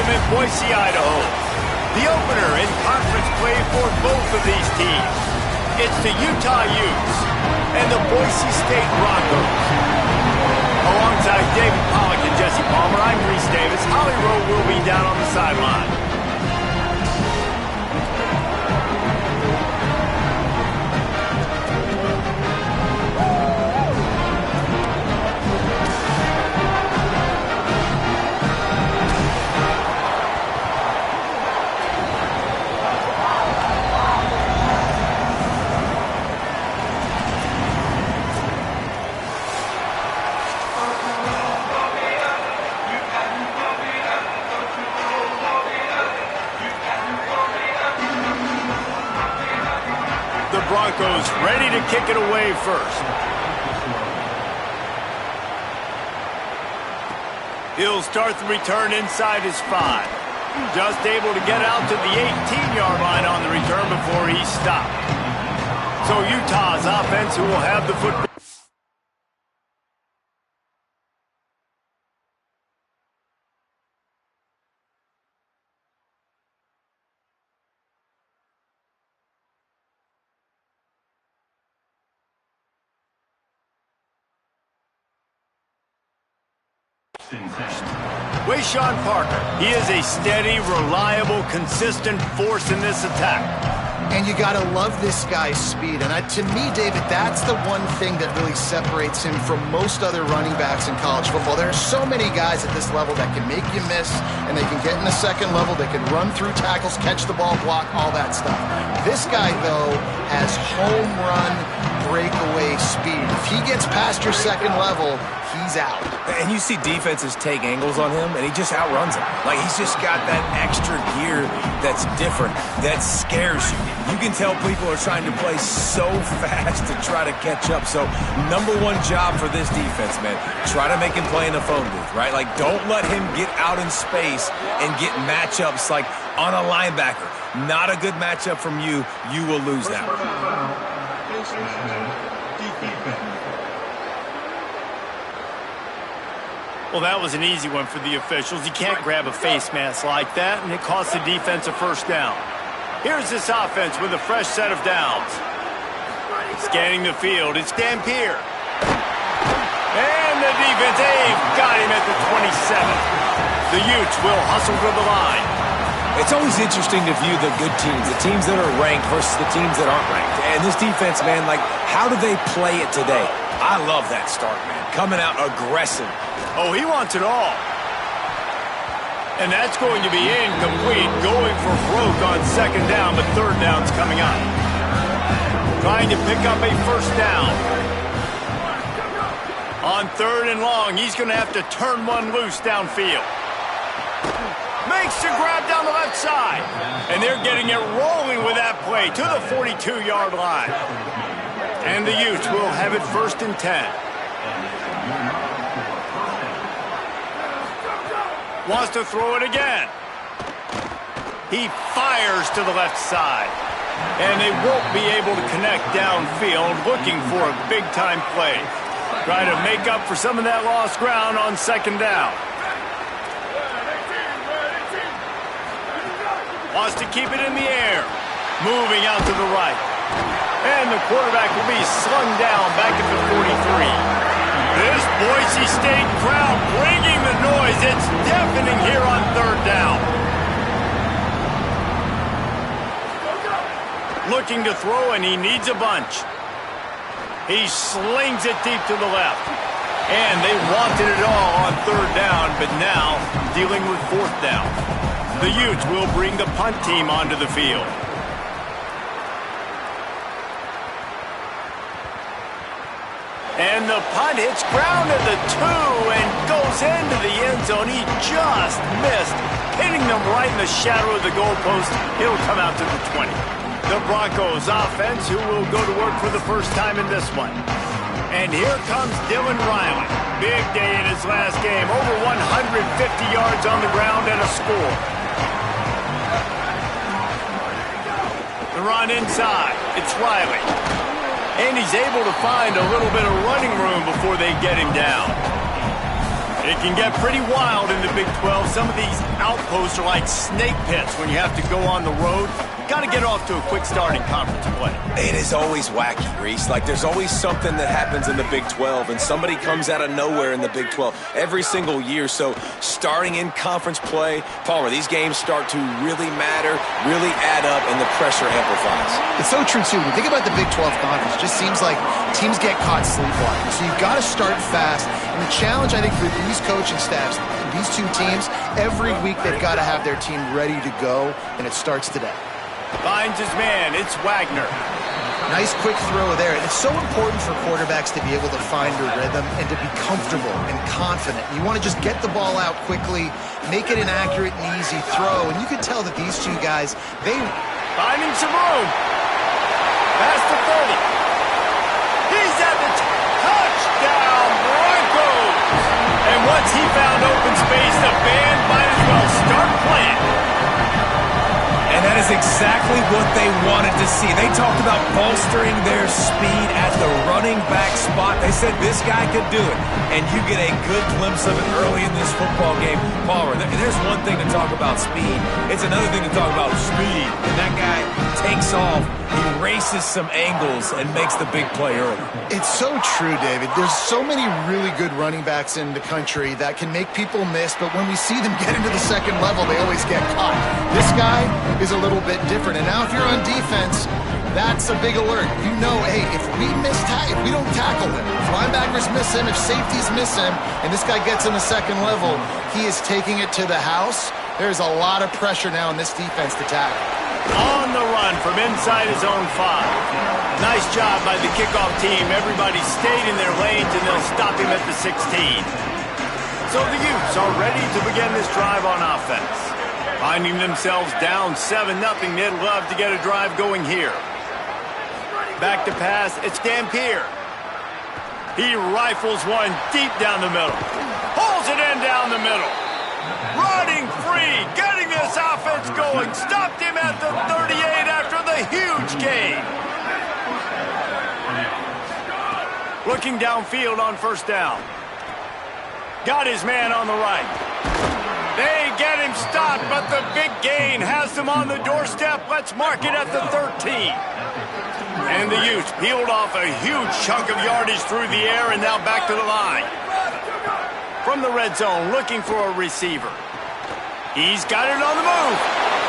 in Boise, Idaho. The opener in conference play for both of these teams. It's the Utah Utes and the Boise State Broncos. Alongside David Pollack and Jesse Palmer, I'm Reese Davis. Holly Rowe will be down on the sideline. Broncos ready to kick it away first. He'll start the return inside his 5. Just able to get out to the 18-yard line on the return before he stopped. So Utah's offense who will have the football. Wayshawn Parker. He is a steady, reliable, consistent force in this attack. And you got to love this guy's speed. And to me, David, that's the one thing that really separates him from most other running backs in college football. There are so many guys at this level that can make you miss, and they can get in the second level, they can run through tackles, catch the ball, block, all that stuff. This guy, though, has home run breakaway speed. If he gets past your second level, he's out. And you see defenses take angles on him, and he just outruns them. Like, he's just got that extra gear that's different, that scares you. You can tell people are trying to play so fast to try to catch up. So, number one job for this defense, man, try to make him play in the phone booth, right? Like, don't let him get out in space and get matchups like on a linebacker. Not a good matchup from you. You will lose that one. Well, that was an easy one for the officials. You can't grab a face mask like that, and it costs the defense a first down. Here's this offense with a fresh set of downs. Scanning the field, it's Dampier. And the defense, they've got him at the 27th. The Utes will hustle to the line. It's always interesting to view the good teams, the teams that are ranked versus the teams that aren't ranked. And this defense, man, like, how do they play it today? I love that start, man. Coming out aggressive. Oh, he wants it all. And that's going to be incomplete. Going for broke on second down, but third down's coming up. Trying to pick up a first down. On third and long, he's going to have to turn one loose downfield. Makes the grab down the left side. And they're getting it rolling with that play to the 42-yard line. And the Utes will have it 1st and 10. Wants to throw it again. He fires to the left side. And they won't be able to connect downfield, looking for a big-time play. Try to make up for some of that lost ground on second down. Wants to keep it in the air. Moving out to the right. And the quarterback will be slung down back at the 43. This Boise State crowd bringing the noise. It's deafening here on third down. Looking to throw, and he needs a bunch. He slings it deep to the left. And they wanted it all on third down, but now dealing with fourth down. The Utes will bring the punt team onto the field. And the punt hits ground at the 2 and goes into the end zone. He just missed, hitting them right in the shadow of the goalpost. It'll come out to the 20. The Broncos offense, who will go to work for the first time in this one. And here comes Dylan Riley. Big day in his last game. Over 150 yards on the ground and a score. The run inside. It's Riley. And he's able to find a little bit of running room before they get him down. It can get pretty wild in the Big 12. Some of these outposts are like snake pits when you have to go on the road. Got to get off to a quick start in conference play. It is always wacky, Reese. Like, there's always something that happens in the Big 12, and somebody comes out of nowhere in the Big 12 every single year. So starting in conference play, Palmer, these games start to really matter, really add up, and the pressure amplifies. It's so true, too. When you think about the Big 12 conference, it just seems like teams get caught sleepwalking. So you've got to start fast. And the challenge, I think, for these coaching staffs, these two teams, every week they've got to have their team ready to go, and it starts today. Finds his man. It's Wagner. Nice quick throw there. And it's so important for quarterbacks to be able to find their rhythm and to be comfortable and confident. You want to just get the ball out quickly, make it an accurate and easy throw. And you can tell that these two guys, they... Finding some room. Past the 30. He's at the touchdown, Broncos. And once he found open space, the band might as well start playing. And that is exactly what they wanted to see. They talked about bolstering their speed at the running back spot. They said this guy could do it. And you get a good glimpse of it early in this football game. Palmer, there's one thing to talk about speed. It's another thing to talk about speed. And that guy takes off, he races some angles, and makes the big play early. It's so true, David. There's so many really good running backs in the country that can make people miss, but when we see them get into the second level, they always get caught. This guy is a little bit different. And now if you're on defense, that's a big alert. You know, hey, if we don't tackle him, if linebackers miss him, if safeties miss him, and this guy gets in the second level, he is taking it to the house. There's a lot of pressure now in this defense to tackle. On the run from inside his own 5. Nice job by the kickoff team. Everybody stayed in their lanes, and they'll stop him at the 16. So the Utes are ready to begin this drive on offense. Finding themselves down 7-0, they'd love to get a drive going here. Back to pass, it's Dampier. He rifles one deep down the middle. Pulls it in down the middle. Running free, getting this offense going. Stopped him at the 38 after the huge gain. Looking downfield on first down. Got his man on the right. They get him stopped, but the big gain has them on the doorstep. Let's mark it at the 13. And the Utes peeled off a huge chunk of yardage through the air and now back to the line. From the red zone, looking for a receiver. He's got it on the move.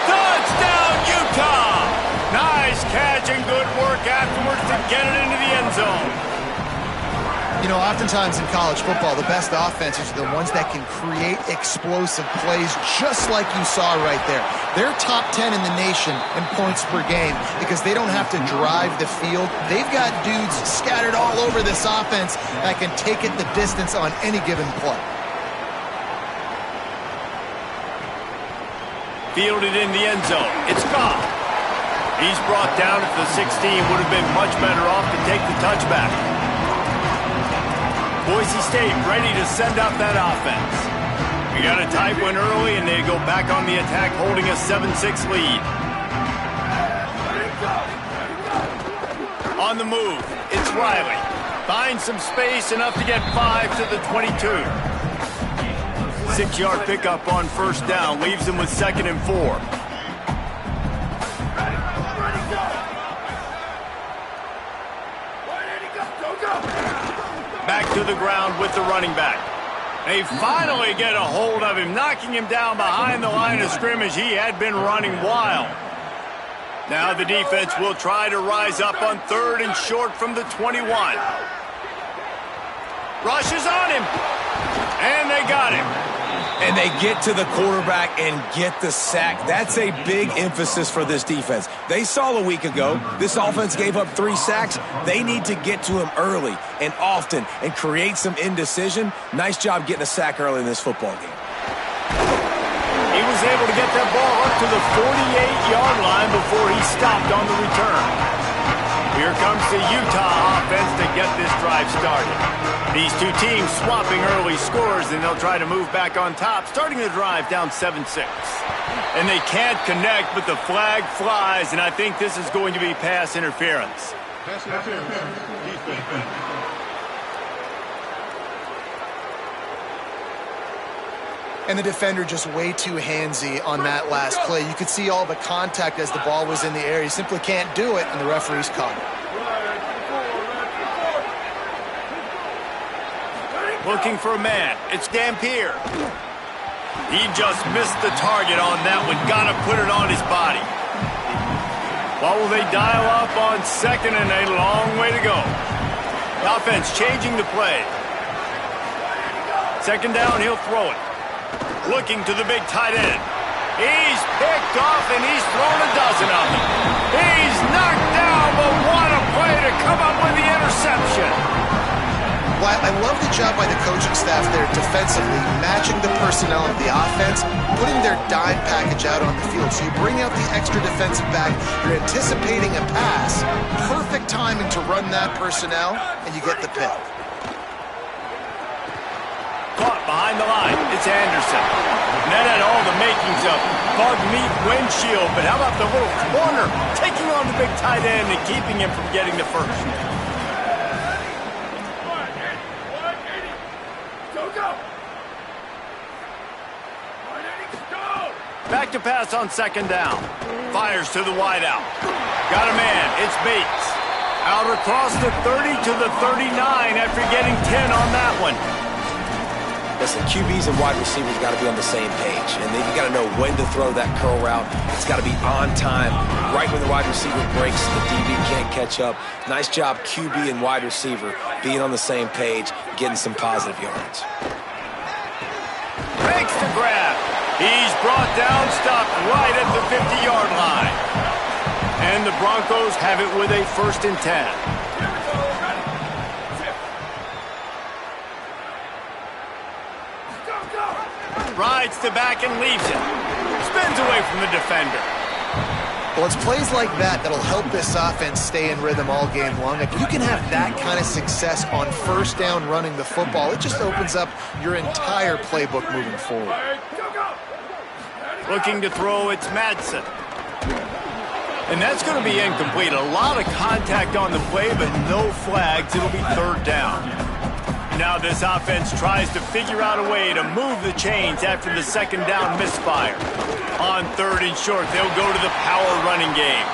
Touchdown, Utah! Nice catch and good work afterwards to get it into the end zone. You know, oftentimes in college football, the best offenses are the ones that can create explosive plays just like you saw right there. They're top 10 in the nation in points per game because they don't have to drive the field. They've got dudes scattered all over this offense that can take it the distance on any given play. Fielded in the end zone. It's Goff. He's brought down at the 16. Would have been much better off to take the touchback. Boise State ready to send out that offense. We got a tight one early, and they go back on the attack, holding a 7-6 lead. On the move, it's Riley. Finds some space, enough to get 5 to the 22. 6-yard pickup on first down, leaves them with 2nd and 4. Back to the ground with the running back. They finally get a hold of him, knocking him down behind the line of scrimmage. He had been running wild. Now the defense will try to rise up on 3rd and short from the 21. Rushes on him, and they got him. And they get to the quarterback and get the sack. That's a big emphasis for this defense. They saw a week ago, this offense gave up 3 sacks. They need to get to him early and often and create some indecision. Nice job getting a sack early in this football game. He was able to get that ball up to the 48-yard line before he stopped on the return. Here comes the Utah offense to get this drive started. These two teams swapping early scores, and they'll try to move back on top, starting the drive down 7-6. And they can't connect, but the flag flies, and I think this is going to be pass interference. Pass interference. Defense. And the defender just way too handsy on that last play. You could see all the contact as the ball was in the air. He simply can't do it, and the referee's caught it. Looking for a man. It's Dampier. He just missed the target on that one. Gotta put it on his body. What will they dial up on second and a long way to go? The offense changing the play. Second down, he'll throw it. Looking to the big tight end. He's picked off and he's thrown a dozen of them. He's knocked down, but what a play to come up with the interception. Well, I love the job by the coaching staff there defensively, matching the personnel of the offense, putting their dime package out on the field. So you bring out the extra defensive back, you're anticipating a pass, perfect timing to run that personnel, and you get the pick. Caught behind the line. It's Anderson. And that had all the makings of bug meat windshield, but how about the little corner taking on the big tight end and keeping him from getting the first? Back to pass on second down. Fires to the wideout. Got a man. It's Bates. Out across the 30 to the 39 after getting 10 on that one. Listen, QBs and wide receivers got to be on the same page. And then you got to know when to throw that curl route. It's got to be on time. Right when the wide receiver breaks, the DB can't catch up. Nice job, QB and wide receiver, being on the same page, getting some positive yards. Makes the grab. He's brought down, stopped right at the 50-yard line. And the Broncos have it with a 1st and 10. Rides to back and leaves it. Spins away from the defender. Well, it's plays like that that'll help this offense stay in rhythm all game long. If you can have that kind of success on first down running the football, it just opens up your entire playbook moving forward. Looking to throw, it's Madsen. And that's going to be incomplete. A lot of contact on the play, but no flags. It'll be 3rd down. Now this offense tries to figure out a way to move the chains after the second down misfire. On 3rd and short, they'll go to the power running game.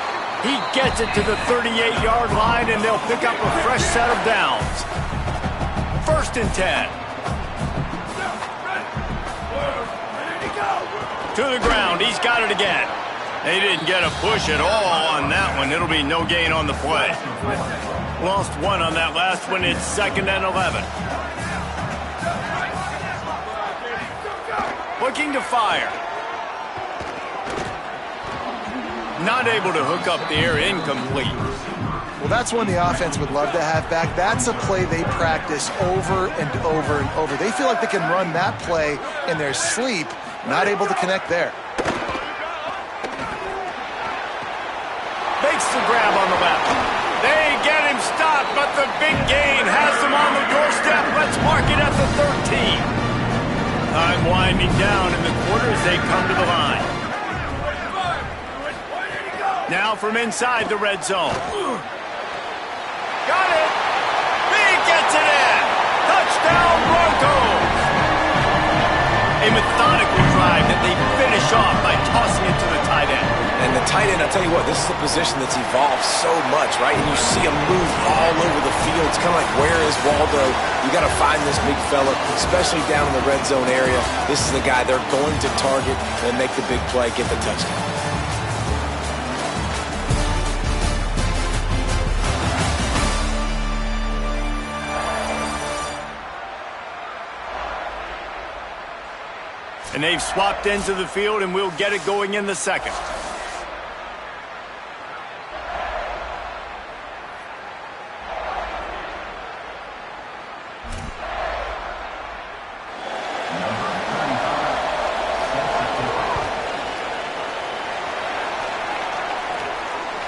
He gets it to the 38-yard line, and they'll pick up a fresh set of downs. 1st and 10. To the ground, he's got it again. They didn't get a push at all on that one. It'll be no gain on the play. Lost one on that last one. It's 2nd and 11. Looking to fire. Not able to hook up the air, incomplete. Well, that's one the offense would love to have back. That's a play they practice over and over and over. They feel like they can run that play in their sleep, not able to connect there. Makes the grab on the left. They get him stopped, but the big gain has them on the doorstep. Let's mark it at the 13. Time winding down in the quarter as they come to the line. Now from inside the red zone. Got it. He gets it in. Touchdown Broncos. A methodical drive that they finish off by tossing it to the tight end. And the tight end, I'll tell you what, this is a position that's evolved so much, right? And you see him move all over the field. It's kind of like, where is Waldo? You got to find this big fella, especially down in the red zone area. This is the guy they're going to target and make the big play, get the touchdown. And they've swapped into the field, and we'll get it going in the second.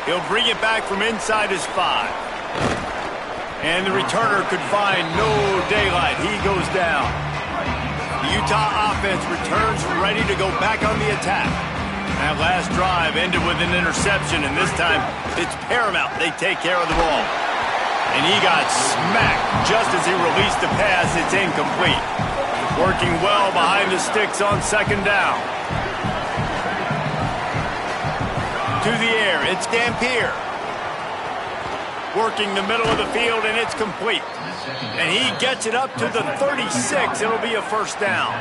He'll bring it back from inside his 5. And the returner could find no daylight. He goes down. The Utah offense returns ready to go back on the attack. That last drive ended with an interception, and this time it's paramount they take care of the ball. And he got smacked just as he released the pass. It's incomplete. Working well behind the sticks on second down. To the air, it's Dampier. Working the middle of the field, and it's complete. And he gets it up to the 36. It'll be a first down.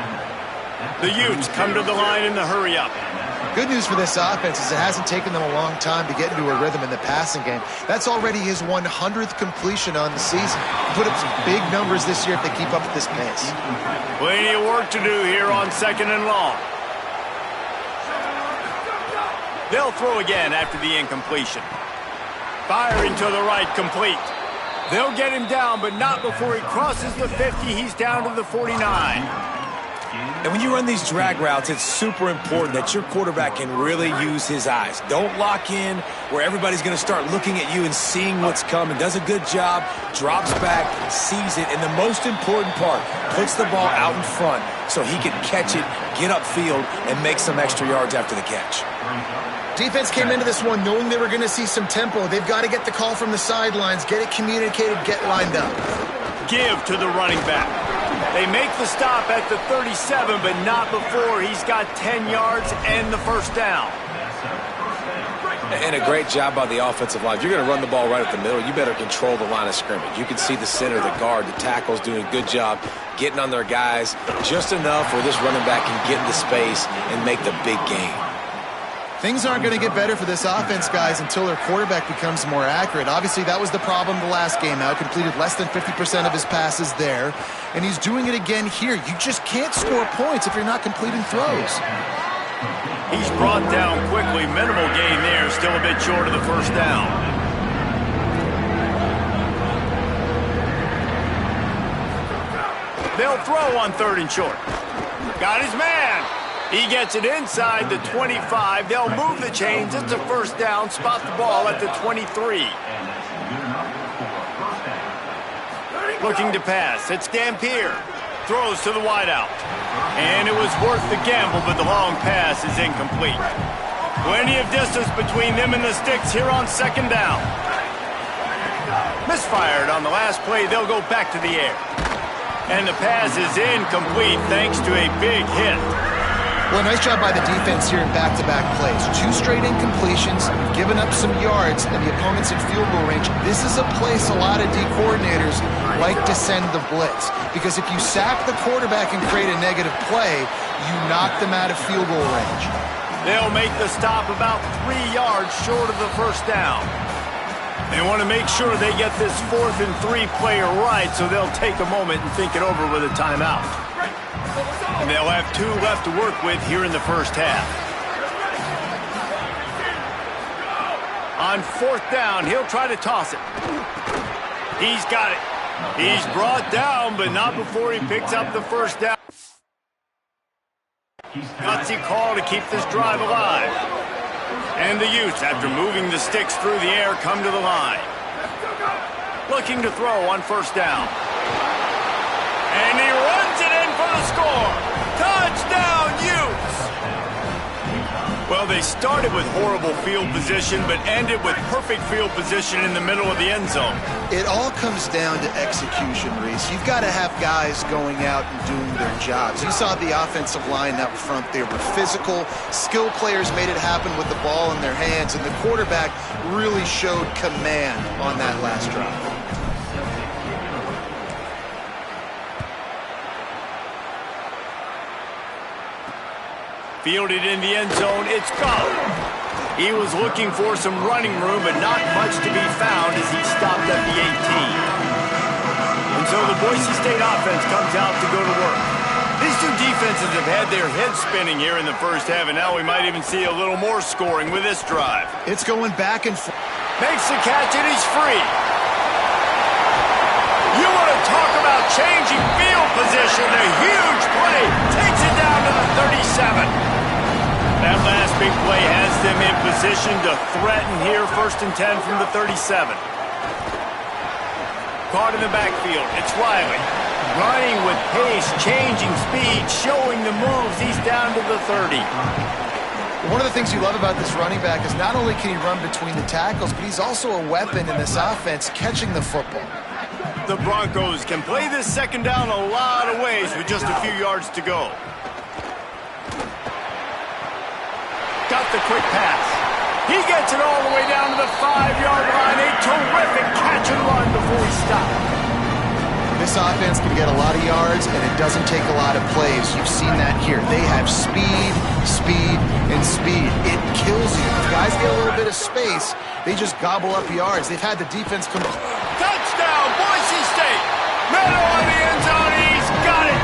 The Utes come to the line in the hurry-up. Good news for this offense is it hasn't taken them a long time to get into a rhythm in the passing game. That's already his 100th completion on the season. Put up some big numbers this year if they keep up with this pace. Plenty of work to do here on second and long. They'll throw again after the incompletion. Firing to the right, complete. They'll get him down, but not before he crosses the 50. He's down to the 49. And when you run these drag routes, it's super important that your quarterback can really use his eyes. Don't lock in where everybody's going to start looking at you and seeing what's coming. Does a good job, drops back, sees it, and the most important part, puts the ball out in front so he can catch it, get upfield, and make some extra yards after the catch. Defense came into this one knowing they were going to see some tempo. They've got to get the call from the sidelines, get it communicated, get lined up. Give to the running back. They make the stop at the 37, but not before he's got 10 yards and the first down. And a great job by the offensive line. If you're going to run the ball right up the middle, you better control the line of scrimmage. You can see the center, the guard, the tackles doing a good job getting on their guys just enough where this running back can get into space and make the big gain. Things aren't going to get better for this offense, guys, until their quarterback becomes more accurate. Obviously, that was the problem the last game out. Completed less than 50% of his passes there. And he's doing it again here. You just can't score points if you're not completing throws. He's brought down quickly. Minimal gain there. Still a bit short of the first down. They'll throw on third and short. Got his man. He gets it inside the 25. They'll move the chains. It's a first down. Spot the ball at the 23. Looking to pass. It's Dampier. Throws to the wideout. And it was worth the gamble, but the long pass is incomplete. Plenty of distance between them and the sticks here on second down. Misfired on the last play. They'll go back to the air. And the pass is incomplete thanks to a big hit. Well, nice job by the defense here in back-to-back plays. 2 straight incompletions, given up some yards, and the opponent's in field goal range. This is a place a lot of D coordinators like to send the blitz. Because if you sack the quarterback and create a negative play, you knock them out of field goal range. They'll make the stop about 3 yards short of the first down. They want to make sure they get this 4th and 3 play right, so they'll take a moment and think it over with a timeout. And they'll have 2 left to work with here in the first half. On 4th down, he'll try to toss it. He's got it. He's brought down, but not before he picks up the first down. Gutsy call to keep this drive alive. And the Utes, after moving the sticks through the air, come to the line. Looking to throw on first down. And he runs it in for the score. Touchdown, Utes! Well, they started with horrible field position, but ended with perfect field position in the middle of the end zone. It all comes down to execution, Reese. You've got to have guys going out and doing their jobs. You saw the offensive line up front. They were physical. Skill players made it happen with the ball in their hands, and the quarterback really showed command on that last drive. Fielded in the end zone, it's gone. He was looking for some running room, but not much to be found as he stopped at the 18. And so the Boise State offense comes out to go to work. These two defenses have had their heads spinning here in the first half, and now we might even see a little more scoring with this drive. It's going back and forth. Makes the catch, and he's free. You want to talk about changing field position. A huge play takes it down to the 37. That last big play has them in position to threaten here. 1st and 10 from the 37. Caught in the backfield. It's Riley. Running with pace, changing speed, showing the moves. He's down to the 30. One of the things you love about this running back is not only can he run between the tackles, but he's also a weapon in this offense catching the football. The Broncos can play this second down a lot of ways with just a few yards to go. Got the quick pass. He gets it all the way down to the 5-yard line. A terrific catch and run before he stopped. This offense can get a lot of yards, and it doesn't take a lot of plays. You've seen that here. They have speed, speed, and speed. It kills you. If guys get a little bit of space, they just gobble up yards. They've had the defense come... Touchdown, Boise State! Meadow on the end zone. He's got it!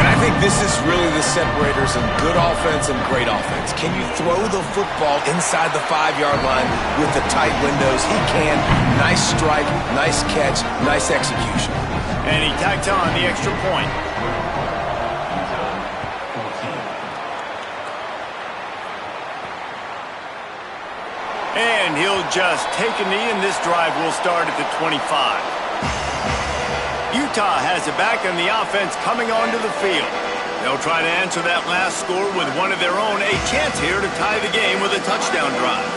And I think this is really the separators in good offense and great offense. Can you throw the football inside the 5-yard line with the tight windows? He can. Nice strike, nice catch, nice execution. And he tacked on the extra point. And he'll just take a knee, and this drive will start at the 25. Utah has it back, and the offense coming onto the field. They'll try to answer that last score with one of their own. A chance here to tie the game with a touchdown drive.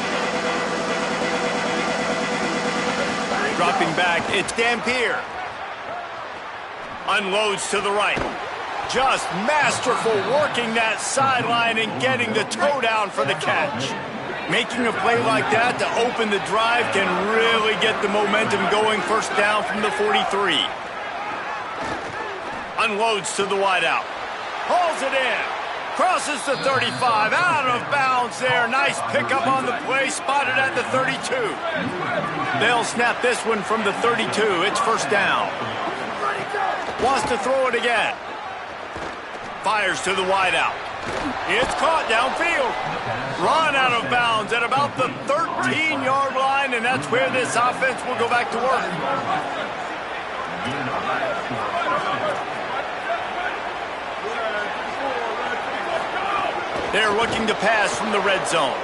Dropping back, it's Dampier. Unloads to the right. Just masterful working that sideline and getting the toe down for the catch. Making a play like that to open the drive can really get the momentum going. First down from the 43. Unloads to the wideout. Hauls it in. Crosses the 35. Out of bounds there. Nice pickup on the play. Spotted at the 32. They'll snap this one from the 32. It's first down. Wants to throw it again. Fires to the wideout. It's caught downfield. Run out of bounds at about the 13-yard line, and that's where this offense will go back to work. They're looking to pass from the red zone.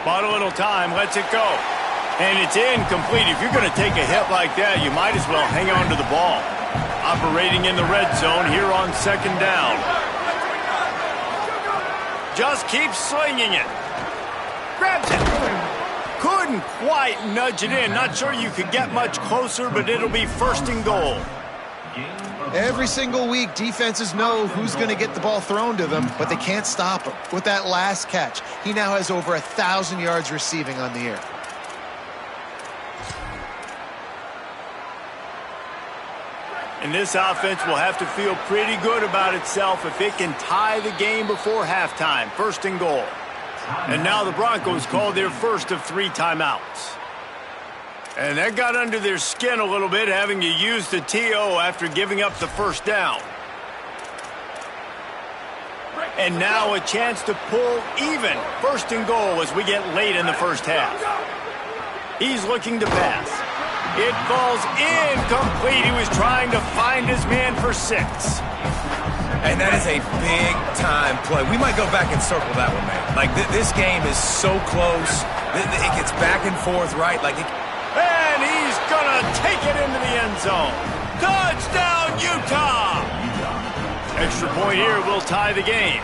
Bought a little time, lets it go. And it's incomplete. If you're going to take a hit like that, you might as well hang on to the ball. Operating in the red zone here on second down. Just keeps slinging it. Grabs it. Couldn't quite nudge it in. Not sure you could get much closer, but it'll be first and goal. Every single week, defenses know who's going to get the ball thrown to them, but they can't stop him. With that last catch, he now has over 1,000 yards receiving on the year. And this offense will have to feel pretty good about itself if it can tie the game before halftime. First and goal. And now the Broncos call their first of 3 timeouts. And that got under their skin a little bit, having to use the TO after giving up the first down. And now a chance to pull even. First and goal as we get late in the first half. He's looking to pass. It falls incomplete. He was trying to find his man for 6. And that is a big-time play. We might go back and circle that one, man. Like, this game is so close. It gets back and forth, right? And he's going to take it into the end zone. Touchdown, Utah! Extra point here will tie the game.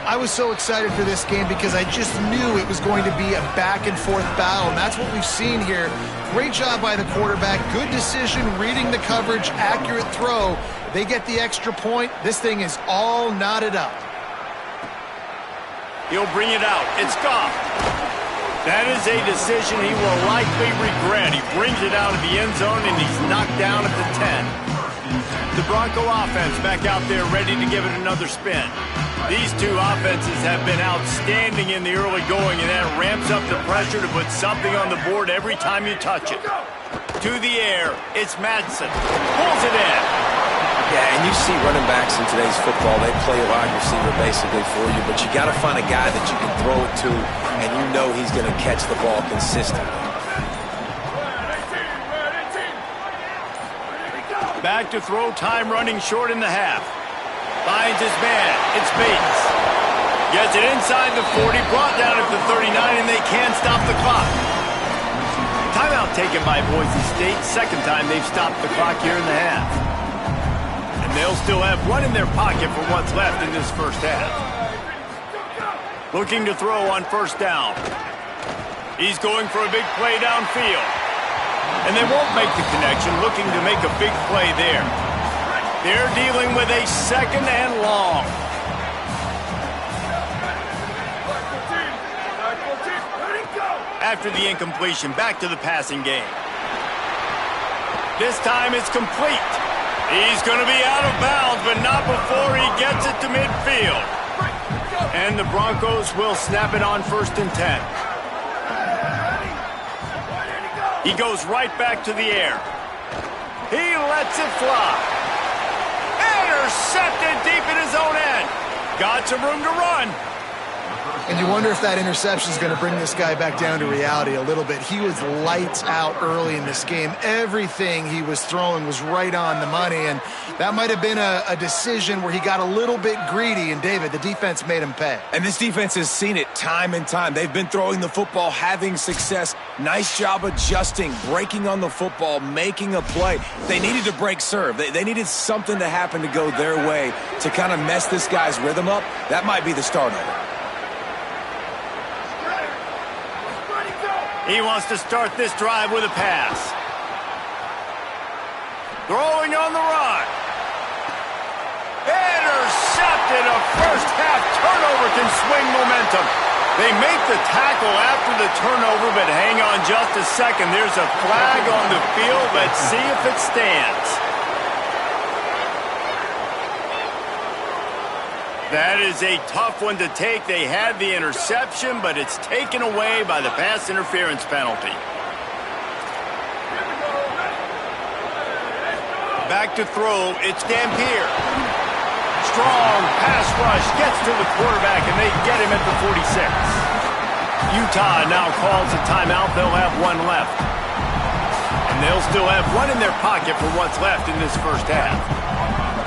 I was so excited for this game because I just knew it was going to be a back-and-forth battle, and that's what we've seen here. Great job by the quarterback. Good decision, reading the coverage, accurate throw. They get the extra point. This thing is all knotted up. He'll bring it out. It's Goff. That is a decision he will likely regret. He brings it out of the end zone, and he's knocked down at the 10. The Bronco offense back out there ready to give it another spin. These two offenses have been outstanding in the early going, and that ramps up the pressure to put something on the board every time you touch it. To the air, it's Madsen. Pulls it in. Yeah, and you see running backs in today's football, they play a wide receiver basically for you, but you got to find a guy that you can throw it to, and you know he's going to catch the ball consistently. Back to throw, time running short in the half. Finds his man. It's Bates. Gets it inside the 40, brought down at the 39, and they can't stop the clock. Timeout taken by Boise State. Second time they've stopped the clock here in the half. And they'll still have one in their pocket for what's left in this first half. Looking to throw on first down. He's going for a big play downfield. And they won't make the connection, looking to make a big play there. They're dealing with a 2nd and long. After the incompletion, back to the passing game. This time it's complete. He's going to be out of bounds, but not before he gets it to midfield. And the Broncos will snap it on 1st and 10. He goes right back to the air. He lets it fly. Intercepted deep in his own end. Got some room to run. And you wonder if that interception is going to bring this guy back down to reality a little bit. He was lights out early in this game. Everything he was throwing was right on the money, and that might have been a decision where he got a little bit greedy, and David, the defense made him pay. And this defense has seen it time and time. They've been throwing the football, having success. Nice job adjusting, breaking on the football, making a play. They needed to break serve. They needed something to happen to go their way to kind of mess this guy's rhythm up. That might be the start of it. He wants to start this drive with a pass. Throwing on the run. Intercepted. A first-half turnover can swing momentum. They make the tackle after the turnover, but hang on just a second. There's a flag on the field. Let's see if it stands. That is a tough one to take. They had the interception, but it's taken away by the pass interference penalty. Back to throw, it's Dampier. Strong pass rush, gets to the quarterback, and they get him at the 46. Utah now calls a timeout. They'll have one left. And they'll still have one in their pocket for what's left in this first half.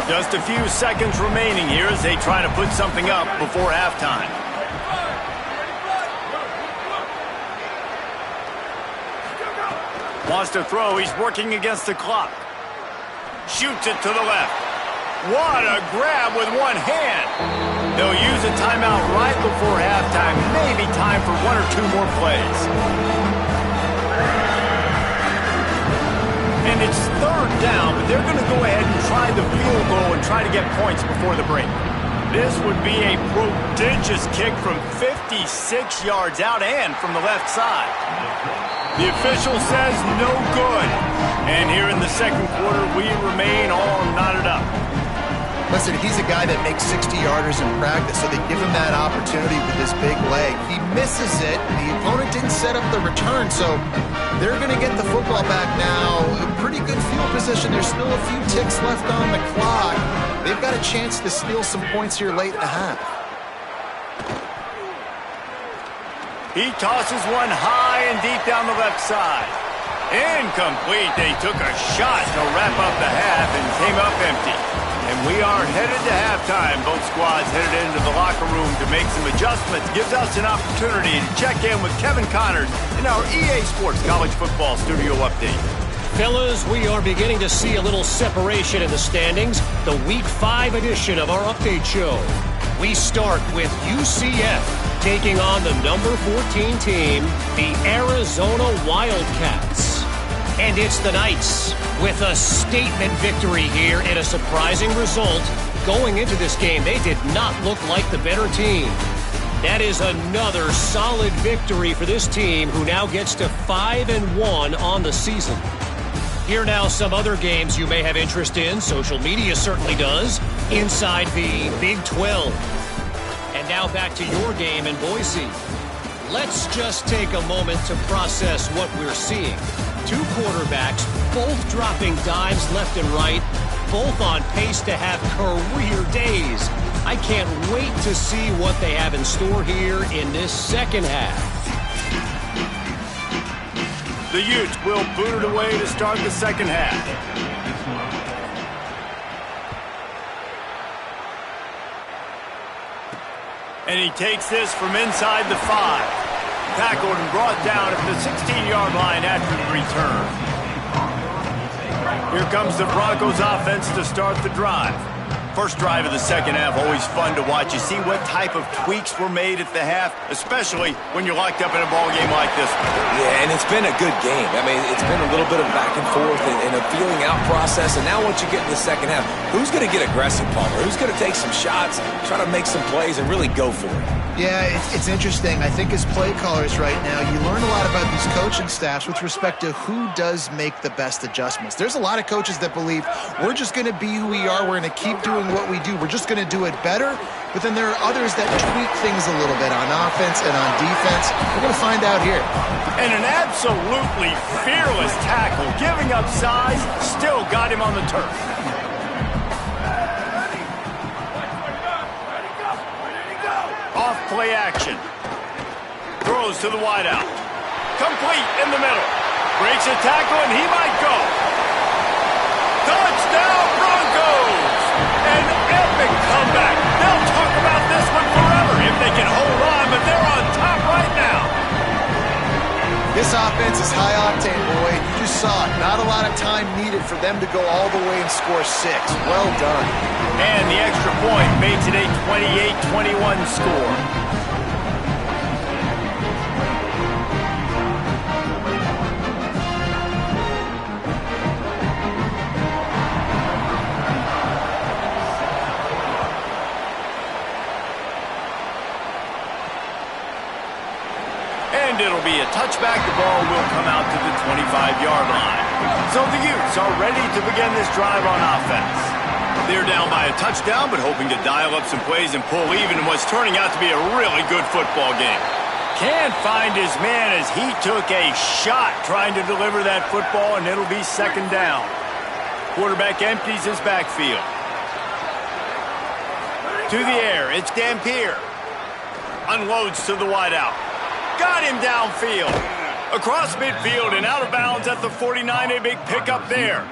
Just a few seconds remaining here as they try to put something up before halftime. Wants to throw. He's working against the clock. Shoots it to the left. What a grab with one hand. They'll use a timeout right before halftime. Maybe time for one or two more plays. And it's 3rd down, but they're going to go ahead and try the field goal and try to get points before the break. This would be a prodigious kick from 56 yards out and from the left side. The official says no good. And here in the second quarter, we remain all knotted up. Listen, he's a guy that makes 60-yarders in practice, so they give him that opportunity with his big leg. He misses it. The opponent didn't set up the return, so they're going to get the football back now. Pretty good field position. There's still a few ticks left on the clock. They've got a chance to steal some points here late in the half. He tosses one high and deep down the left side. Incomplete. They took a shot to wrap up the half and came up empty. And we are headed to halftime. Both squads headed into the locker room to make some adjustments. Gives us an opportunity to check in with Kevin Connors in our EA Sports College Football Studio Update. Fellas, we are beginning to see a little separation in the standings. The Week 5 edition of our update show. We start with UCF taking on the number 14 team, the Arizona Wildcats. And it's the Knights with a statement victory here in a surprising result. Going into this game, they did not look like the better team. That is another solid victory for this team, who now gets to 5-1 on the season. Here now some other games you may have interest in. Social media certainly does. Inside the Big 12. And now back to your game in Boise. Let's just take a moment to process what we're seeing. Two quarterbacks, both dropping dimes left and right, both on pace to have career days. I can't wait to see what they have in store here in this second half. The Utes will boot it away to start the second half. And he takes this from inside the 5. Tackled and brought down at the 16-yard line after the return. Here comes the Broncos offense to start the drive. First drive of the second half, always fun to watch. You see what type of tweaks were made at the half, especially when you're locked up in a ball game like this one. Yeah, and it's been a good game. I mean, it's been a little bit of back and forth and a feeling out process. And now once you get in the second half, who's going to get aggressive, Palmer? Who's going to take some shots, try to make some plays, and really go for it? Yeah, it's interesting. I think as play callers right now, you learn a lot about these coaching staffs with respect to who does make the best adjustments. There's a lot of coaches that believe we're just going to be who we are. We're going to keep doing what we do. We're just going to do it better. But then there are others that tweak things a little bit on offense and on defense. We're going to find out here. And an absolutely fearless tackle, giving up size, still got him on the turf. Off play action. Throws to the wideout. Complete in the middle. Breaks a tackle and he might go. Touchdown Broncos! An epic comeback. They'll talk about this one forever if they can hold on, but they're on top right now. This offense is high octane, boy. You just saw it. Not a lot of time needed for them to go all the way and score 6. Well done. And the extra point makes it a 28-21 score. And it'll be a touchback. The ball will come out to the 25-yard line. So the Utes are ready to begin this drive on offense. They're down by a touchdown, but hoping to dial up some plays and pull even in what's turning out to be a really good football game. Can't find his man as he took a shot trying to deliver that football, and it'll be second down. Quarterback empties his backfield. To the air, it's Dampier. Unloads to the wideout. Got him downfield. Across midfield and out of bounds at the 49, a big pickup there.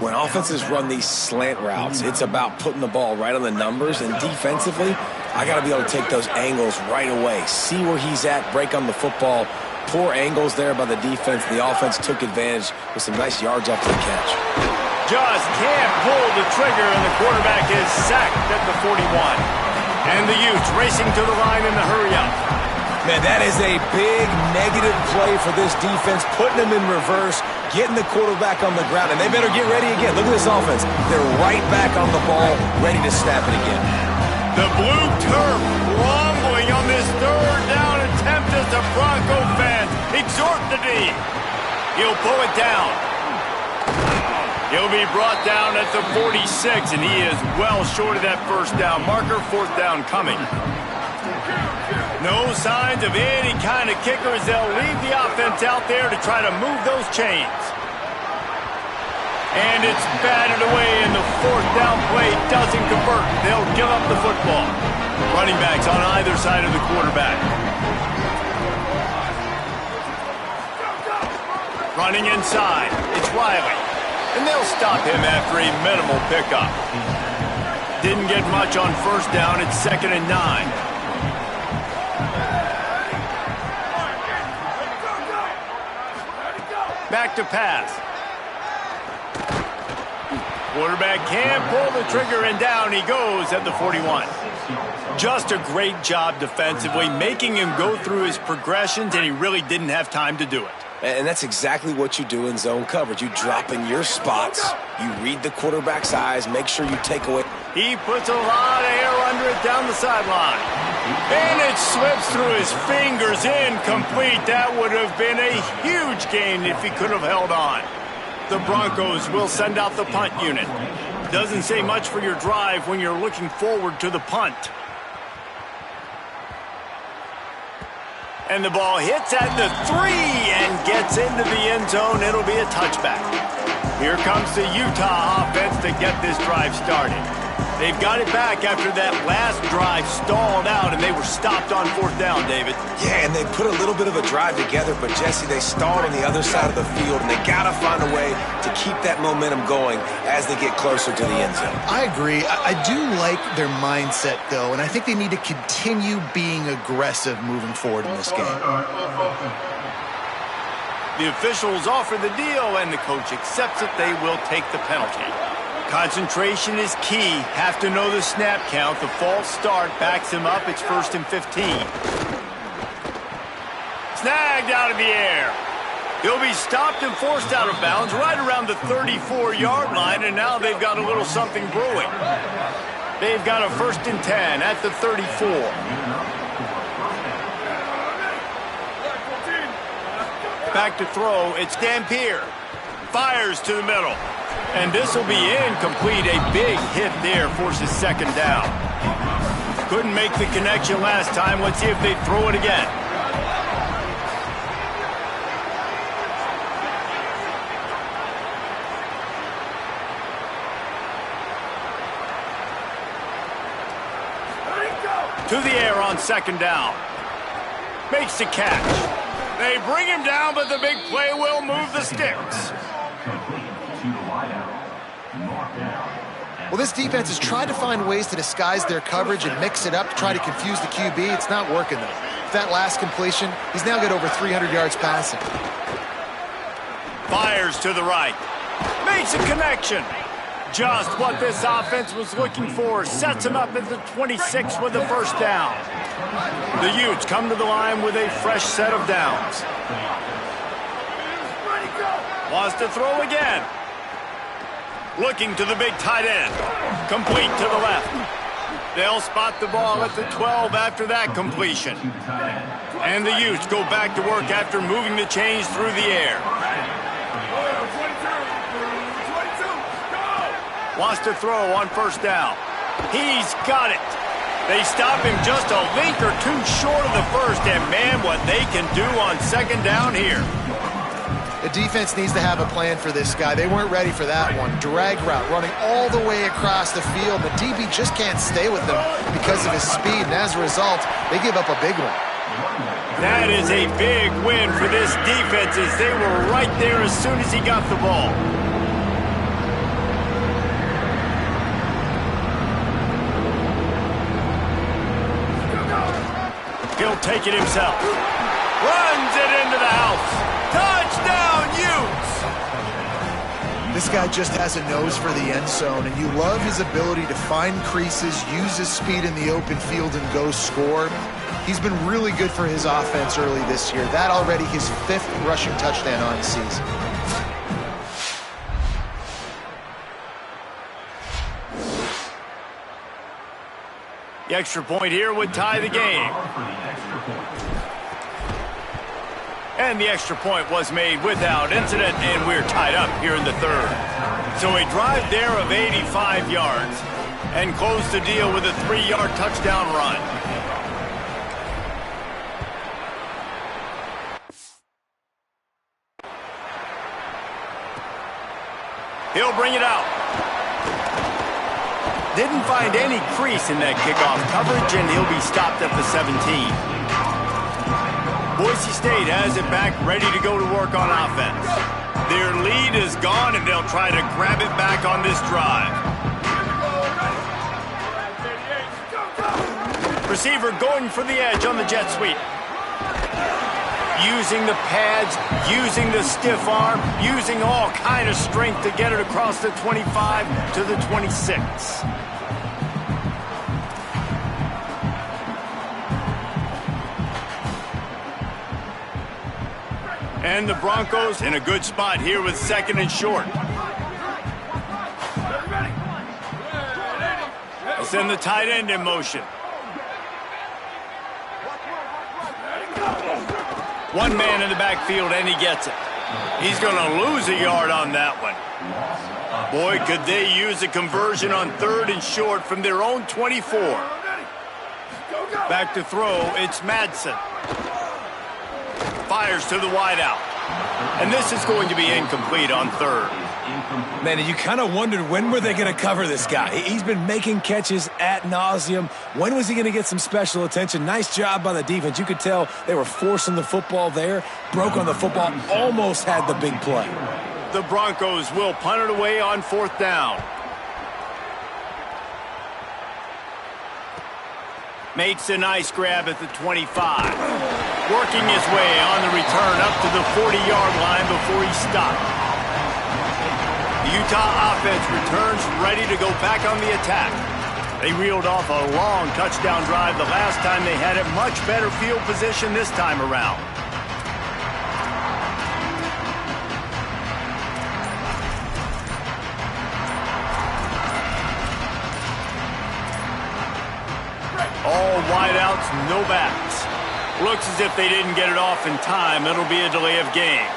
When offenses run these slant routes, it's about putting the ball right on the numbers, and defensively, I got to be able to take those angles right away, see where he's at, break on the football. Poor angles there by the defense. The offense took advantage with some nice yards after the catch. Just can't pull the trigger, and the quarterback is sacked at the 41. And the Utes racing to the line in the hurry-up. Man, that is a big negative play for this defense, putting them in reverse, getting the quarterback on the ground, and they better get ready again. Look at this offense. They're right back on the ball, ready to snap it again. The blue turf rumbling on this third down attempt as the Bronco fans exhort the D. He'll pull it down. He'll be brought down at the 46, and he is well short of that first down marker. Fourth down coming. No signs of any kind of kickers. They'll leave the offense out there to try to move those chains. And it's batted away, and the fourth down play doesn't convert. They'll give up the football. Running backs on either side of the quarterback. Running inside. It's Riley. And they'll stop him after a minimal pickup. Didn't get much on first down. It's 2nd and 9. Back to pass. Quarterback can't pull the trigger, and down he goes at the 41. Just a great job defensively, making him go through his progressions, and he really didn't have time to do it. And that's exactly what you do in zone coverage. You drop in your spots, you read the quarterback's eyes, make sure you take away. He puts a lot of air under it down the sideline. And it slips through his fingers, incomplete. That would have been a huge gain if he could have held on. The Broncos will send out the punt unit. Doesn't say much for your drive when you're looking forward to the punt. And the ball hits at the 3 and gets into the end zone. It'll be a touchback. Here comes the Utah offense to get this drive started. They've got it back after that last drive stalled out, and they were stopped on fourth down, David. Yeah, and they put a little bit of a drive together, but, Jesse, they stalled on the other side of the field, and they got to find a way to keep that momentum going as they get closer to the end zone. I agree. I do like their mindset, though, and I think they need to continue being aggressive moving forward in this game. The officials offer the deal, and the coach accepts it. They will take the penalty. Concentration is key. Have to know the snap count. The false start backs him up. It's 1st and 15. Snagged out of the air. He'll be stopped and forced out of bounds right around the 34-yard line, and now they've got a little something brewing. They've got a 1st and 10 at the 34. Back to throw. It's Dampier. Fires to the middle. And this will be incomplete. A big hit there forces 2nd down. Couldn't make the connection last time. Let's see if they throw it again. To the air on 2nd down. Makes the catch. They bring him down, but the big play will move the sticks. Well, this defense has tried to find ways to disguise their coverage and mix it up to try to confuse the QB. It's not working, though. With that last completion, he's now got over 300 yards passing. Fires to the right. Makes a connection. Just what this offense was looking for. Sets him up at the 26 with the 1st down. The Utes come to the line with a fresh set of downs. Wants to throw again. Looking to the big tight end. Complete to the left. They'll spot the ball at the 12 after that completion. And the Utes go back to work after moving the chains through the air. Wants to throw on 1st down. He's got it. They stop him just a link or two short of the 1st, and man, what they can do on 2nd down here. The defense needs to have a plan for this guy. They weren't ready for that one. Drag route, running all the way across the field. The DB just can't stay with them because of his speed, and as a result, they give up a big one. That is a big win for this defense, as they were right there as soon as he got the ball. He'll take it himself. Runs it into the house. Touchdown, Utes! This guy just has a nose for the end zone, and you love his ability to find creases, use his speed in the open field, and go score. He's been really good for his offense early this year. That already his 5th rushing touchdown on the season. The extra point here would tie the game. And the extra point was made without incident, and we're tied up here in the 3rd. So a drive there of 85 yards and close the deal with a 3-yard touchdown run. He'll bring it out. Didn't find any crease in that kickoff coverage, and he'll be stopped at the 17. Boise State has it back, ready to go to work on offense. Their lead is gone, and they'll try to grab it back on this drive. Receiver going for the edge on the jet sweep. Using the pads, using the stiff arm, using all kind of strength to get it across the 25 to the 26. And the Broncos in a good spot here with 2nd and short. They send the tight end in motion. One man in the backfield, and he gets it. He's going to lose a yard on that one. Boy, could they use a conversion on 3rd and short from their own 24. Back to throw, it's Madsen. Fires to the wideout. And this is going to be incomplete on 3rd. Man, you kind of wondered when were they going to cover this guy. He's been making catches ad nauseum. When was he going to get some special attention? Nice job by the defense. You could tell they were forcing the football there. Broke on the football, almost had the big play. The Broncos will punt it away on 4th down. Makes a nice grab at the 25. Working his way on the return up to the 40-yard line before he stopped. The Utah offense returns ready to go back on the attack. They reeled off a long touchdown drive the last time they had it. Much better field position this time around. All wideouts, no backs. Looks as if they didn't get it off in time. It'll be a delay of game.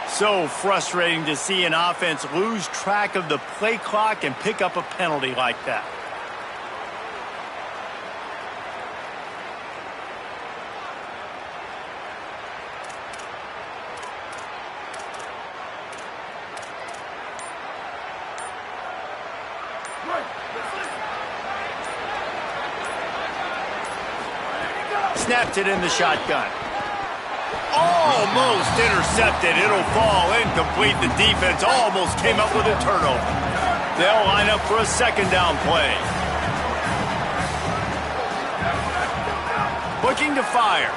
So frustrating to see an offense lose track of the play clock and pick up a penalty like that. Snapped it in the shotgun. Almost intercepted. It'll fall incomplete. The defense almost came up with a turnover. They'll line up for a second down play. Looking to fire.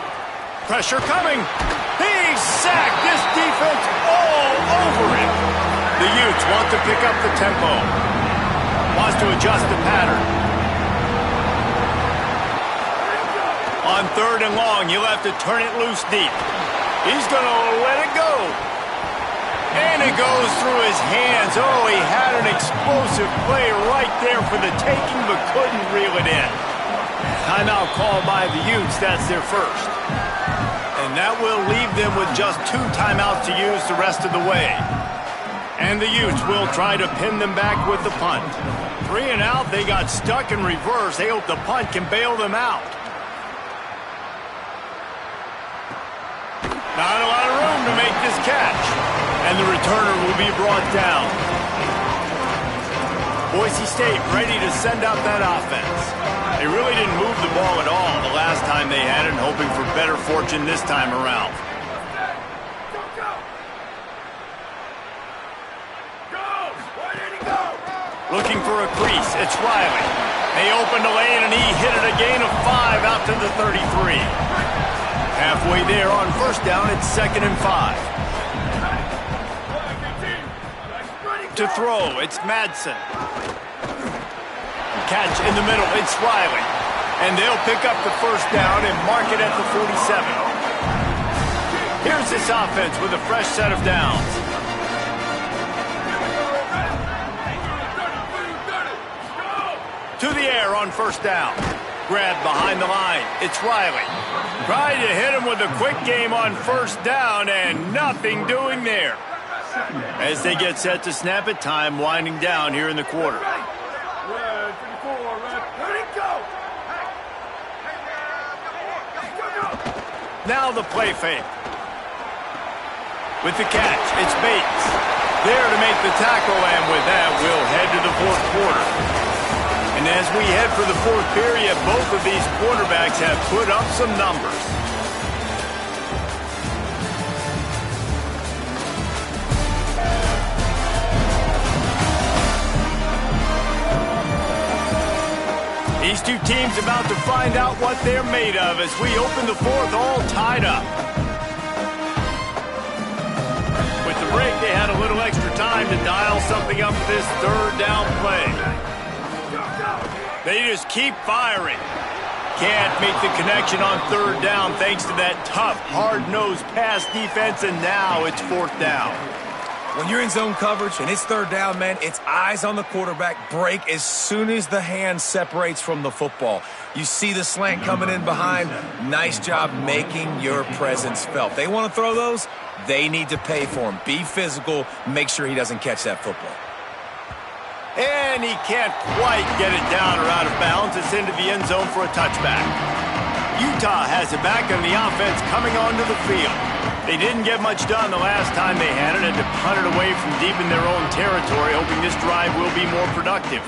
Pressure coming. He's sacked. This defense all over him. The Utes want to pick up the tempo. Wants to adjust the pattern. On third and long, you'll have to turn it loose deep. He's going to let it go. And it goes through his hands. Oh, he had an explosive play right there for the taking, but couldn't reel it in. Timeout called by the Utes. That's their first. And that will leave them with just 2 timeouts to use the rest of the way. And the Utes will try to pin them back with the punt. 3 and out, they got stuck in reverse. They hope the punt can bail them out. Not a lot of room to make this catch. And the returner will be brought down. Boise State ready to send out that offense. They really didn't move the ball at all the last time they had it, hoping for better fortune this time around. Looking for a crease. It's Riley. They opened a lane and he hit it a gain of 5 out to the 33. Halfway there on first down, it's 2nd and 5. To throw, it's Madsen. Catch in the middle, it's Riley. And they'll pick up the first down and mark it at the 47. Here's this offense with a fresh set of downs. To the air on first down. Grab behind the line. It's Riley. Tried to hit him with a quick game on first down and nothing doing there. As they get set to snap it, time winding down here in the quarter. Now the play fake. With the catch, it's Bates. There to make the tackle, and with that, we'll head to the fourth quarter. And as we head for the fourth period, both of these quarterbacks have put up some numbers. These two teams about to find out what they're made of as we open the fourth all tied up. With the break, they had a little extra time to dial something up for this third down play. They just keep firing. Can't make the connection on third down thanks to that tough, hard-nosed pass defense, and now it's fourth down. When you're in zone coverage and it's third down, man, it's eyes on the quarterback, break as soon as the hand separates from the football. You see the slant coming in behind. Nice job making your presence felt. They want to throw those, they need to pay for them. Be physical, make sure he doesn't catch that football. And he can't quite get it down or out of bounds. It's into the end zone for a touchback. Utah has it back on the offense coming onto the field. They didn't get much done the last time they had it, and to punt it away from deep in their own territory, hoping this drive will be more productive.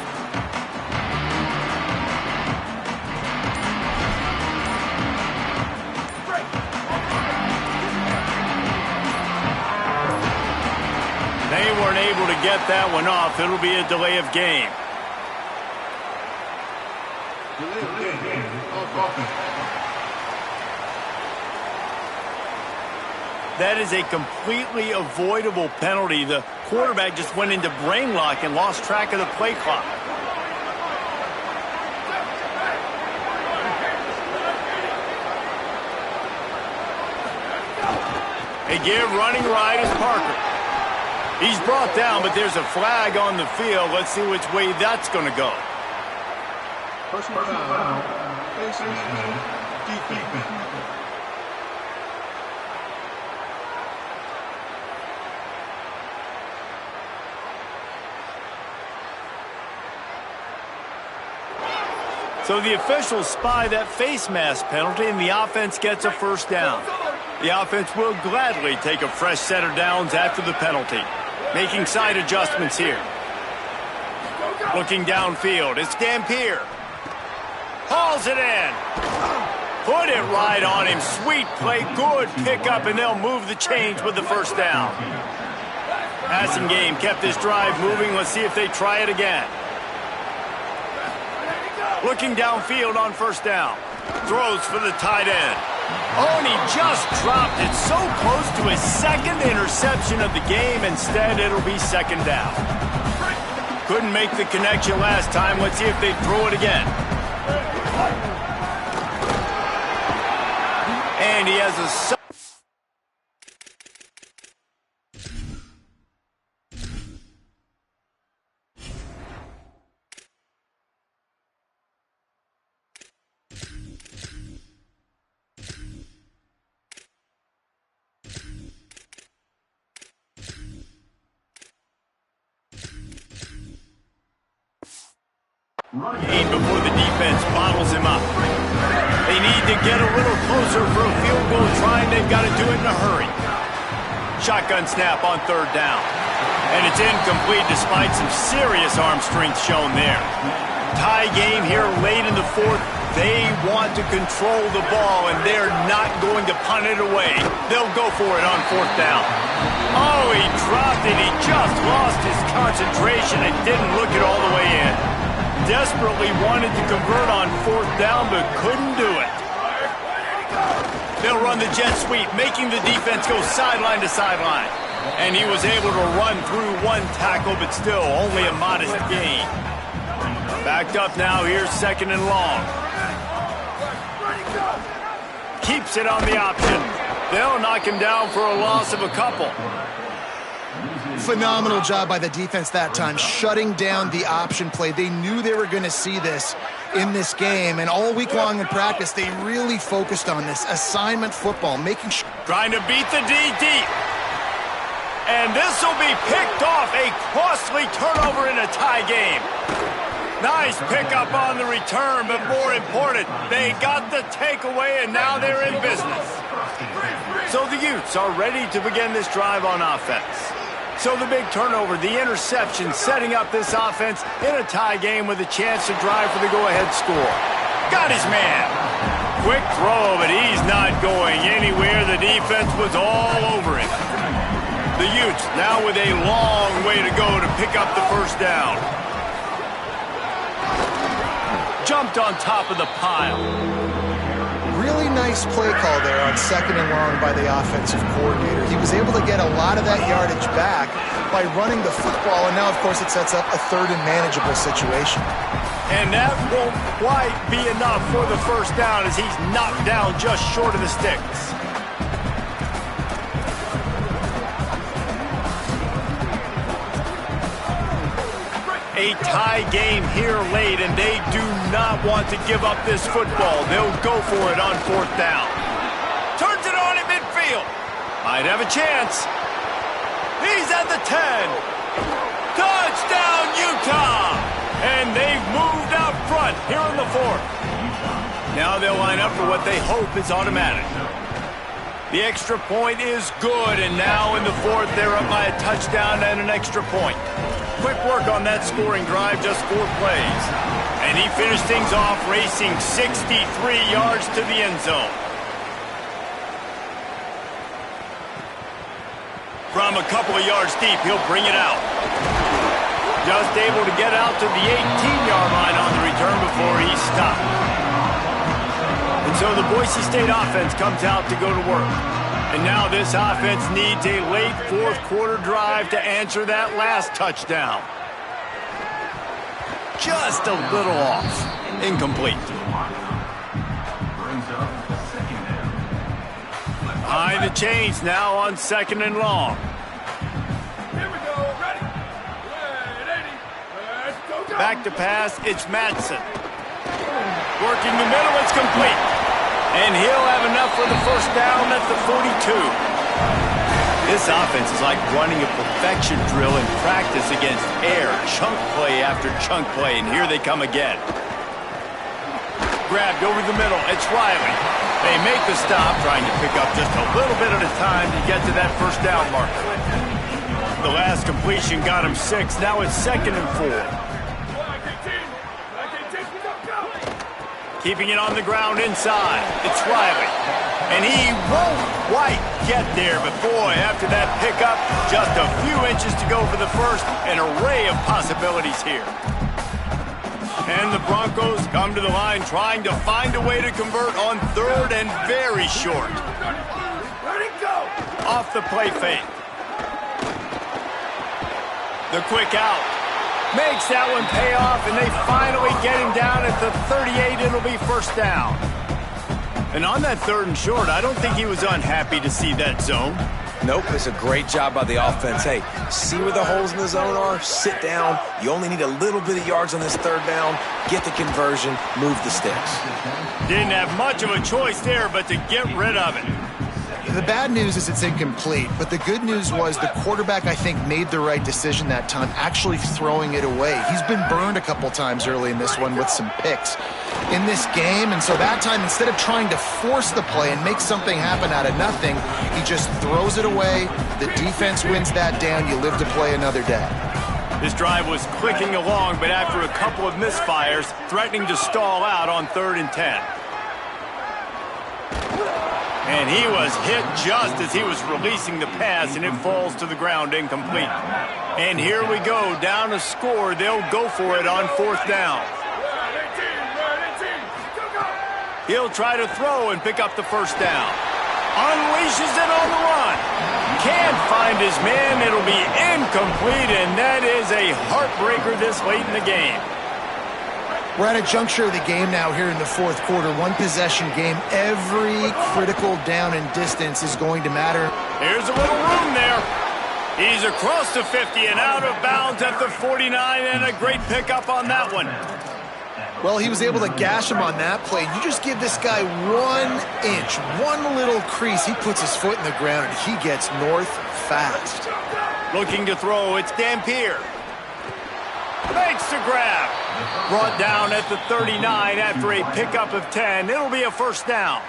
They weren't able to get that one off. It'll be a delay of game. That is a completely avoidable penalty. The quarterback just went into brain lock and lost track of the play clock. They give running right is Parker. He's brought down, but there's a flag on the field. Let's see which way that's going to go. Personal foul. Defense. So the officials spy that face mask penalty, and the offense gets a first down. The offense will gladly take a fresh set of downs after the penalty. Making side adjustments here. Looking downfield, it's Dampier. Hauls it in. Put it right on him. Sweet play, good pickup, and they'll move the chains with the first down. Passing game kept this drive moving. Let's see if they try it again. Looking downfield on first down. Throws for the tight end. Oh, and he just dropped it so close to his second interception of the game. Instead, it'll be second down. Couldn't make the connection last time. Let's see if they throw it again. And he has a... before the defense bottles him up. They need to get a little closer for a field goal try, and they've got to do it in a hurry. Shotgun snap on third down. And it's incomplete despite some serious arm strength shown there. Tie game here late in the fourth. They want to control the ball, and they're not going to punt it away. They'll go for it on fourth down. Oh, he dropped it. He just lost his concentration and didn't look it all the way in. Desperately wanted to convert on fourth down, but couldn't do it. They'll run the jet sweep, making the defense go sideline to sideline. And he was able to run through one tackle, but still only a modest gain. Backed up now, here's second and long. Keeps it on the option. They'll knock him down for a loss of a couple. Phenomenal job by the defense that time, shutting down the option play. They knew they were going to see this in this game, and all week long in practice, they really focused on this assignment football, making sure... Trying to beat the D deep. And this will be picked off, a costly turnover in a tie game. Nice pickup on the return, but more important, they got the takeaway, and now they're in business. So the Utes are ready to begin this drive on offense. So the big turnover, the interception, setting up this offense in a tie game with a chance to drive for the go-ahead score. Got his man. Quick throw, but he's not going anywhere. The defense was all over him. The Utes now with a long way to go to pick up the first down. Jumped on top of the pile. Really nice play call there on second and long by the offensive coordinator. He was able to get a lot of that yardage back by running the football, and now, of course, it sets up a third and manageable situation. And that won't quite be enough for the first down as he's knocked down just short of the sticks. A tie game here late, and they do not want to give up this football. They'll go for it on fourth down. Turns it on at midfield. Might have a chance. He's at the 10. Touchdown, Utah! And they've moved out front here in the fourth. Now they'll line up for what they hope is automatic. The extra point is good, and now in the fourth, they're up by a touchdown and an extra point. Quick work on that scoring drive, just 4 plays. And he finished things off racing 63 yards to the end zone. From a couple of yards deep, he'll bring it out. Just able to get out to the 18-yard line on the return before he stopped. And so the Boise State offense comes out to go to work. And now this offense needs a late fourth quarter drive to answer that last touchdown. Just a little off. Incomplete. Behind the chains now on 2nd and long. Back to pass, it's Madsen. Working the middle, it's complete. And he'll have enough for the first down at the 42. This offense is like running a perfection drill in practice against air. Chunk play after chunk play, and here they come again. Grabbed over the middle, it's Riley. They make the stop, trying to pick up just a little bit at a time to get to that first down marker. The last completion got him 6, now it's 2nd and 4. Keeping it on the ground inside. It's Riley. And he won't quite get there. But boy, after that pickup, just a few inches to go for the first. An array of possibilities here. And the Broncos come to the line trying to find a way to convert on 3rd and very short. Off the play fake. The quick out. Makes that one pay off, and they finally get him down at the 38. It'll be first down. And on that 3rd and short, I don't think he was unhappy to see that zone. Nope, it's a great job by the offense. Hey, see where the holes in the zone are, sit down. You only need a little bit of yards on this 3rd down. Get the conversion, move the sticks. Didn't have much of a choice there, but to get rid of it. The bad news is it's incomplete, but the good news was the quarterback, I think, made the right decision that time, actually throwing it away. He's been burned a couple times early in this one with some picks in this game, and so that time, instead of trying to force the play and make something happen out of nothing, he just throws it away. The defense wins that down. You live to play another day. This drive was clicking along, but after a couple of misfires, threatening to stall out on 3rd and 10. And he was hit just as he was releasing the pass, and it falls to the ground incomplete. And here we go, down a score. They'll go for it on 4th down. He'll try to throw and pick up the first down. Unleashes it on the run. Can't find his man. It'll be incomplete, and that is a heartbreaker this late in the game. We're at a juncture of the game now here in the 4th quarter. One possession game. Every critical down and distance is going to matter. Here's a little room there. He's across the 50 and out of bounds at the 49, and a great pickup on that one. Well, he was able to gash him on that play. You just give this guy 1 inch, one little crease. He puts his foot in the ground, and he gets north fast. Looking to throw, it's Dampier. Makes the grab. Brought down at the 39 after a pickup of 10. It'll be a first down.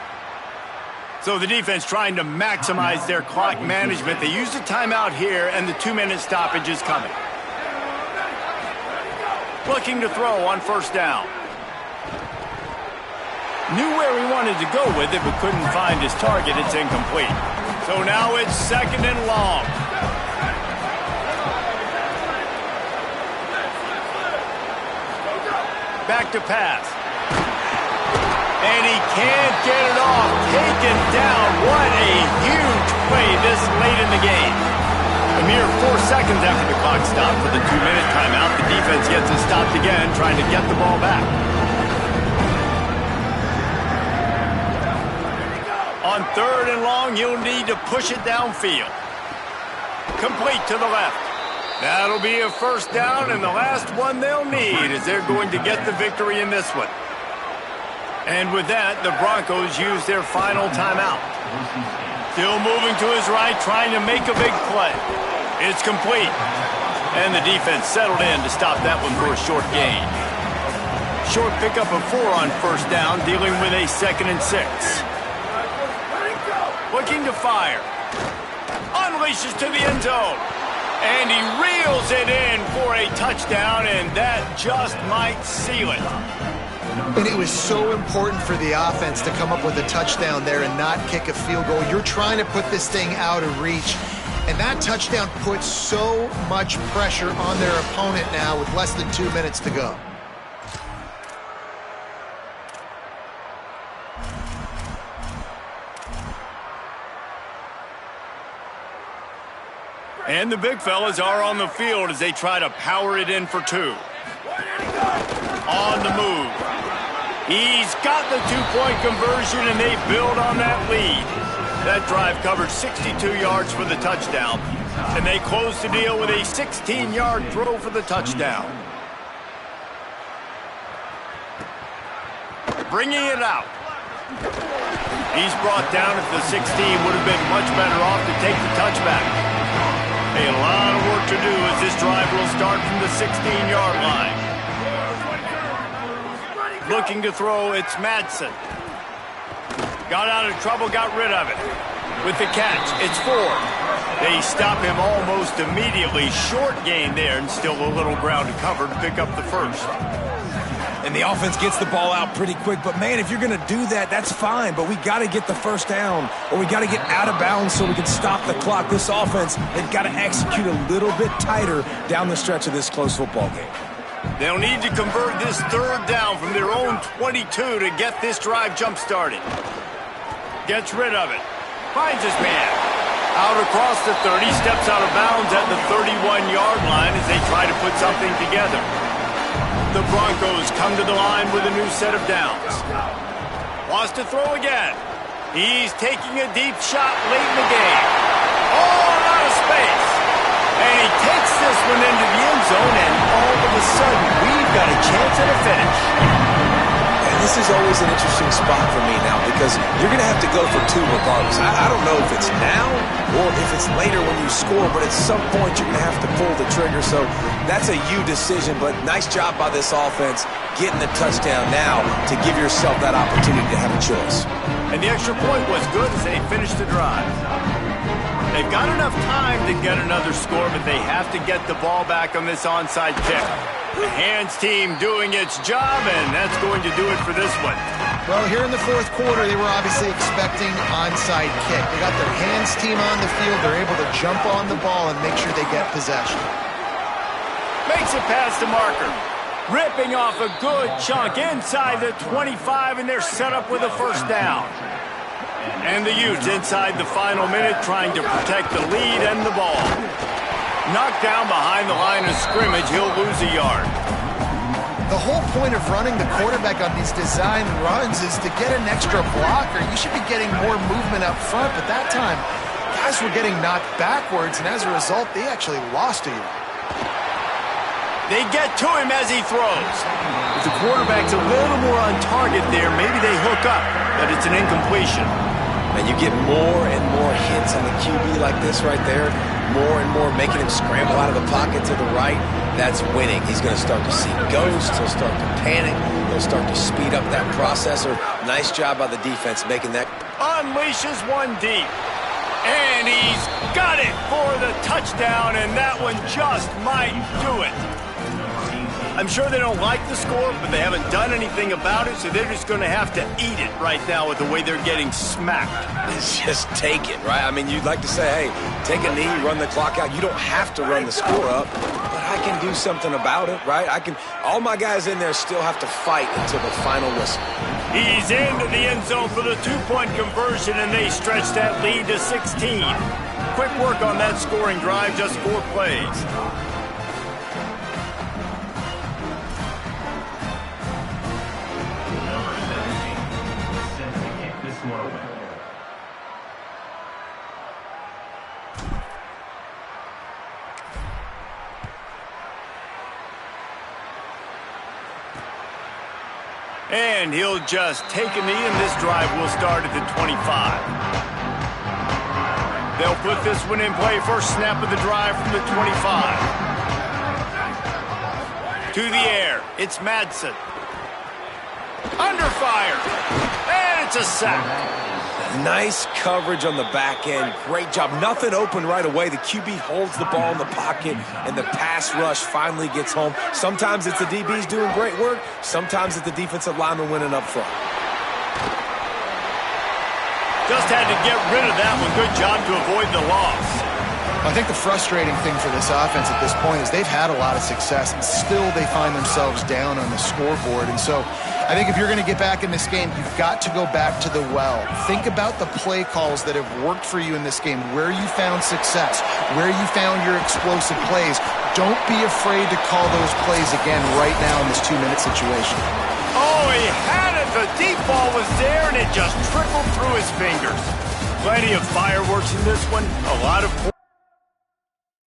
So the defense trying to maximize their clock management. They used a timeout here, and the 2-minute stoppage is coming. Looking to throw on first down. Knew where he wanted to go with it, but couldn't find his target. It's incomplete. So now it's 2nd and long. Back to pass. And he can't get it off. Taken down. What a huge play this late in the game. A mere 4 seconds after the clock stopped for the 2-minute timeout, the defense gets it stopped again, trying to get the ball back. On 3rd and long, you'll need to push it downfield. Complete to the left. That'll be a first down, and the last one they'll need as they're going to get the victory in this one. And with that, the Broncos use their final timeout. Still moving to his right, trying to make a big play. It's complete. And the defense settled in to stop that one for a short gain. Short pickup of 4 on first down, dealing with a 2nd and 6. Looking to fire. Unleashes to the end zone. And he reels it in for a touchdown, and that just might seal it. And it was so important for the offense to come up with a touchdown there and not kick a field goal. You're trying to put this thing out of reach, and that touchdown puts so much pressure on their opponent now with less than 2 minutes to go. And the big fellas are on the field as they try to power it in for 2. On the move. He's got the two-point conversion, and they build on that lead. That drive covered 62 yards for the touchdown, and they close the deal with a 16-yard throw for the touchdown. Bringing it out. He's brought down at the 16. Would have been much better off to take the touchback. A lot of work to do as this drive will start from the 16-yard line. Looking to throw, it's Madsen. Got out of trouble, got rid of it. With the catch, it's Ford. They stop him almost immediately. Short gain there, and still a little ground to cover to pick up the first. And the offense gets the ball out pretty quick. But, man, if you're going to do that, that's fine. But we got to get the first down, or we got to get out of bounds so we can stop the clock. This offense, they've got to execute a little bit tighter down the stretch of this close football game. They'll need to convert this third down from their own 22 to get this drive jump-started. Gets rid of it. Finds his man. Out across the 30, steps out of bounds at the 31-yard line as they try to put something together. The Broncos come to the line with a new set of downs. Wants to throw again. He's taking a deep shot late in the game. All out of space. And he takes this one into the end zone, and all of a sudden, we've got a chance at a finish. And this is always an interesting spot for me now because you're going to have to go for 2 regardless. I don't know if it's now or if it's later when you score, but at some point you're going to have to pull the trigger. So that's a you decision, but nice job by this offense getting the touchdown now to give yourself that opportunity to have a choice. And the extra point was good as they finished the drive. They've got enough time to get another score, but they have to get the ball back on this onside kick. The hands team doing its job, and that's going to do it for this one. Well, here in the fourth quarter, they were obviously expecting onside kick. They got their hands team on the field. They're able to jump on the ball and make sure they get possession. Makes it past the marker. Ripping off a good chunk inside the 25, and they're set up with a first down. And the Utes inside the final minute trying to protect the lead and the ball. Knocked down behind the line of scrimmage, he'll lose a yard. The whole point of running the quarterback on these design runs is to get an extra blocker. You should be getting more movement up front, but that time, guys were getting knocked backwards, and as a result, they actually lost a yard. They get to him as he throws. If the quarterback's a little more on target there, maybe they hook up, but it's an incompletion. And you get more and more hits on the QB like this right there, more and more making him scramble out of the pocket to the right. That's winning. He's going to start to see ghosts. He'll start to panic. He'll start to speed up that processor. Nice job by the defense making that. Unleashes one deep. And he's got it for the touchdown, and that one just might do it. I'm sure they don't like the score, but they haven't done anything about it, so they're just going to have to eat it right now with the way they're getting smacked. Just take it, right? I mean, you'd like to say, hey, take a knee, run the clock out. You don't have to run the score up, but I can do something about it, right? All my guys in there still have to fight until the final whistle. He's into the end zone for the two-point conversion, and they stretch that lead to 16. Quick work on that scoring drive, just 4 plays. And he'll just take a knee, and this drive will start at the 25. They'll put this one in play. First snap of the drive from the 25. To the air. It's Madsen. Under fire. And it's a sack. Nice coverage on the back end. Great job. Nothing open right away. The QB holds the ball in the pocket, and the pass rush finally gets home. Sometimes it's the DBs doing great work. Sometimes it's the defensive lineman winning up front. Just had to get rid of that one. Good job to avoid the loss. I think the frustrating thing for this offense at this point is they've had a lot of success, and still they find themselves down on the scoreboard. And so I think if you're going to get back in this game, you've got to go back to the well. Think about the play calls that have worked for you in this game, where you found success, where you found your explosive plays. Don't be afraid to call those plays again right now in this 2-minute situation. Oh, he had it. The deep ball was there, and it just trickled through his fingers. Plenty of fireworks in this one. A lot of